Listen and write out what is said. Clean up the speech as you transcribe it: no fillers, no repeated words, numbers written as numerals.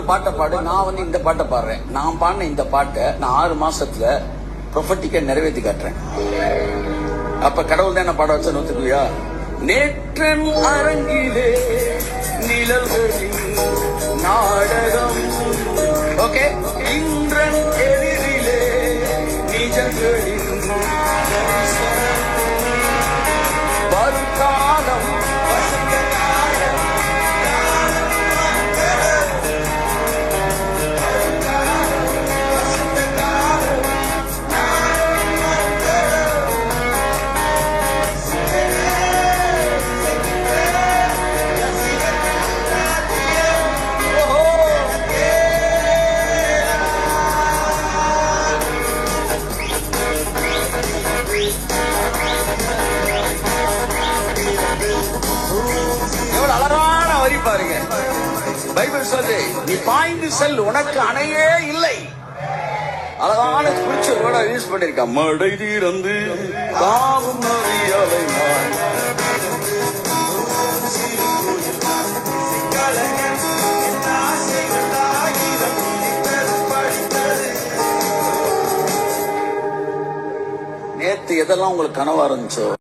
பாட்டை பாடு, நான் இந்த பாட்டை பாடுறேன். நான் பாடின இந்த பாட்டை நான் 6 மாசத்துல ப்ரொஃபட்டிக்கா நிறைவேற்றி காட்டுறேன். அப்ப கடவுள் தான் என்ன பாட வச்ச நோத்துக்குவியா? நேற்றன் அரங்கிலே நிழல்களின் நாடகம், ஓகே, இன்றன் எதிரிலே நிஜங்களின் வருங்காலம் எவ்வளவு அழகான வரி பாருங்க. பைபிள் சொல்லு, நீ பாய்ந்து செல், உனக்கு அணையே இல்லை. அழகான குறிச்ச வேர்டா யூஸ் பண்ணிருக்கா. மடை தீரந்து தாவும் நதியலை நேத்து எதெல்லாம் உங்களுக்கு கனவா இருந்துச்சோ